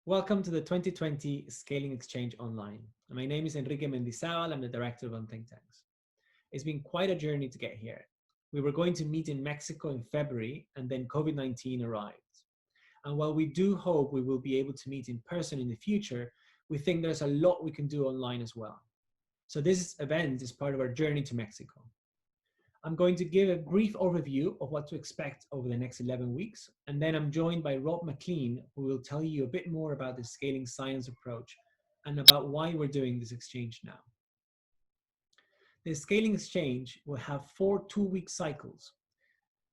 Welcome to the 2020 Scaling Exchange Online. My name is Enrique Mendizabal. I'm the director of Think Tanks. It's been quite a journey to get here. We were going to meet in Mexico in February, and then COVID-19 arrived. And while we do hope we will be able to meet in person in the future, we think there's a lot we can do online as well. So this event is part of our journey to Mexico. I'm going to give a brief overview of what to expect over the next 11 weeks, and then I'm joined by McLean, who will tell you a bit more about the scaling science approach and about why we're doing this exchange now. The scaling exchange will have 4 two-week cycles.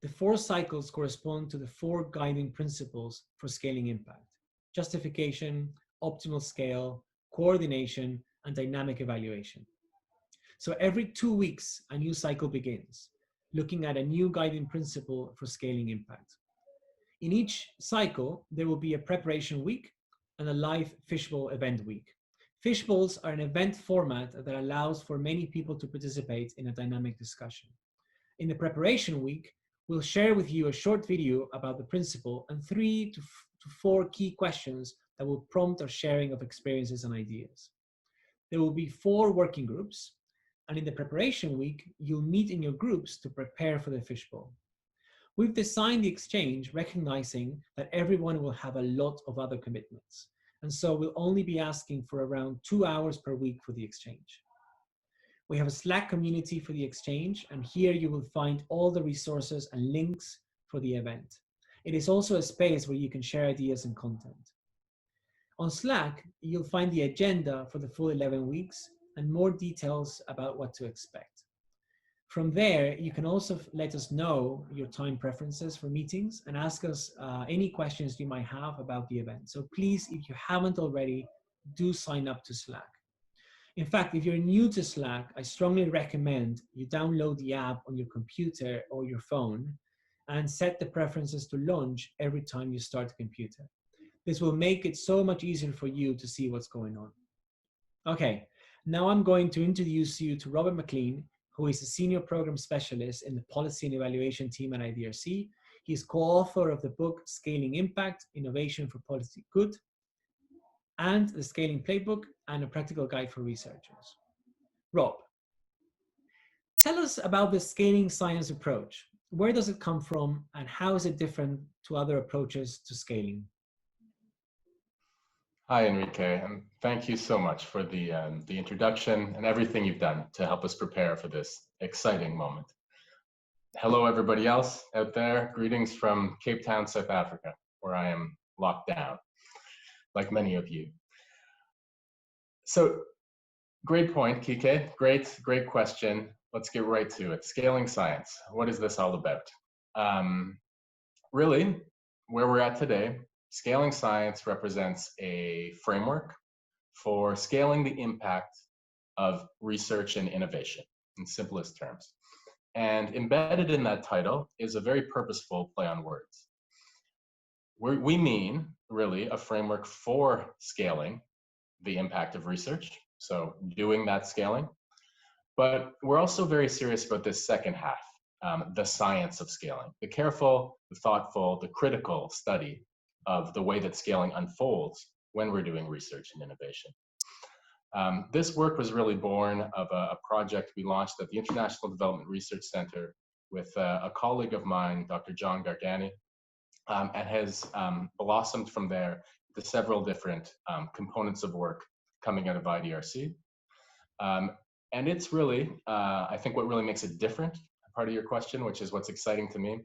The 4 cycles correspond to the 4 guiding principles for scaling impact: justification, optimal scale, coordination, and dynamic evaluation. So every 2 weeks, a new cycle begins, looking at a new guiding principle for scaling impact. In each cycle, there will be a preparation week and a live fishbowl event week. Fishbowls are an event format that allows for many people to participate in a dynamic discussion. In the preparation week, we'll share with you a short video about the principle and 3 to 4 key questions that will prompt our sharing of experiences and ideas. There will be 4 working groups, and in the preparation week, you'll meet in your groups to prepare for the fishbowl. We've designed the exchange recognizing that everyone will have a lot of other commitments, and so we'll only be asking for around 2 hours per week for the exchange. We have a Slack community for the exchange, and here you will find all the resources and links for the event. It is also a space where you can share ideas and content. On Slack, you'll find the agenda for the full 11 weeks and more details about what to expect. From there, you can also let us know your time preferences for meetings and ask us any questions you might have about the event. So please, if you haven't already, do sign up to Slack. In fact, if you're new to Slack, I strongly recommend you download the app on your computer or your phone and set the preferences to launch every time you start the computer. This will make it so much easier for you to see what's going on. Okay. Now I'm going to introduce you to McLean, who is a senior program specialist in the policy and evaluation team at IDRC. He is co-author of the book Scaling Impact, Innovation for Policy Good, and the Scaling Playbook and a Practical Guide for Researchers. Rob, tell us about the scaling science approach. Where does it come from, and how is it different to other approaches to scaling? Hi, Enrique, and thank you so much for the introduction and everything you've done to help us prepare for this exciting moment. Hello, everybody else out there. Greetings from Cape Town, South Africa, where I am locked down, like many of you. So, great point, Kike. Great question. Let's get right to it. Scaling science. What is this all about? Really, where we're at today, scaling science represents a framework for scaling the impact of research and innovation, in simplest terms. And embedded in that title is a very purposeful play on words. We mean, really, a framework for scaling the impact of research, so doing that scaling. But we're also very serious about this second half, the science of scaling, the careful, the thoughtful, the critical study of the way that scaling unfolds when we're doing research and innovation. This work was really born of a project we launched at the International Development Research Center with a colleague of mine, Dr. John Gargani, and has blossomed from there to several different components of work coming out of IDRC. And it's really, I think what really makes it different, part of your question, which is what's exciting to me,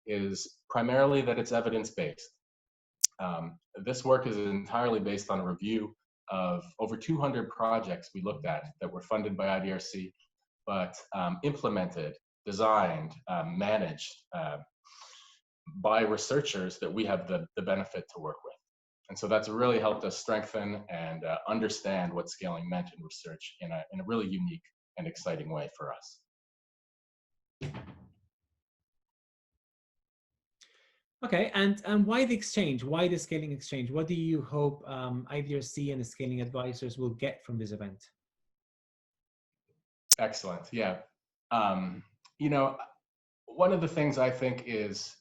is primarily that it's evidence-based. This work is entirely based on a review of over 200 projects we looked at that were funded by IDRC, but implemented, designed, managed by researchers that we have the benefit to work with. And so that's really helped us strengthen and understand what scaling meant in research in a really unique and exciting way for us. Okay, and why the exchange? Why the scaling exchange? What do you hope IDRC and the scaling advisors will get from this event? Excellent. Yeah. You know, one of the things I think is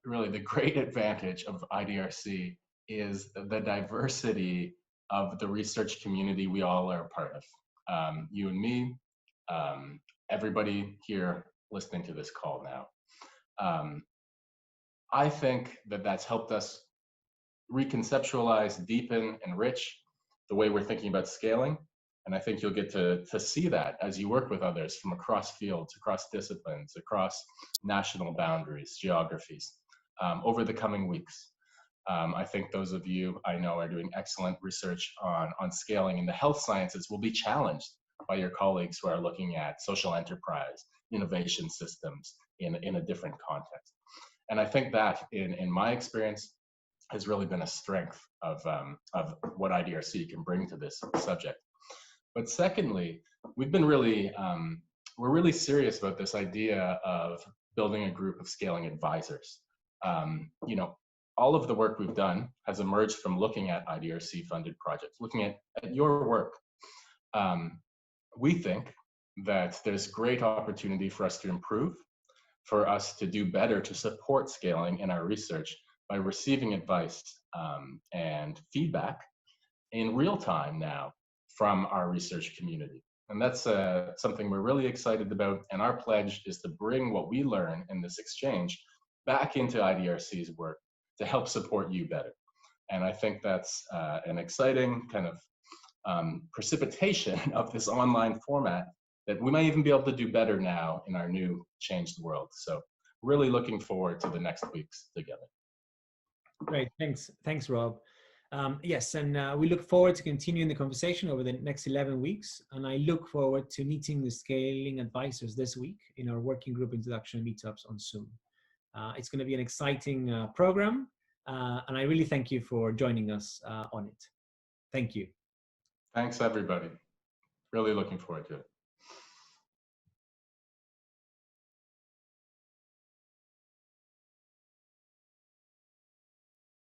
really the great advantage of IDRC is the diversity of the research community we all are a part of. You and me, everybody here listening to this call now. I think that that's helped us reconceptualize, deepen, enrich the way we're thinking about scaling. And I think you'll get to see that as you work with others from across fields, across disciplines, across national boundaries, geographies, over the coming weeks. I think those of you I know are doing excellent research on scaling in the health sciences will be challenged by your colleagues who are looking at social enterprise, innovation systems in a different context. And I think that, in my experience, has really been a strength of what IDRC can bring to this subject. But secondly, we've been really, we're really serious about this idea of building a group of scaling advisors. You know, all of the work we've done has emerged from looking at IDRC funded projects, looking at your work. We think that there's great opportunity for us to improve, for us to do better to support scaling in our research by receiving advice and feedback in real time now from our research community. And that's something we're really excited about. And our pledge is to bring what we learn in this exchange back into IDRC's work to help support you better. And I think that's an exciting kind of precipitation of this online format that we might even be able to do better now in our new changed world. So really looking forward to the next weeks together. Great, thanks, Rob. Yes, and we look forward to continuing the conversation over the next 11 weeks. And I look forward to meeting the scaling advisors this week in our working group introduction meetups on Zoom. It's going to be an exciting program. And I really thank you for joining us on it. Thank you. Thanks, everybody. Really looking forward to it.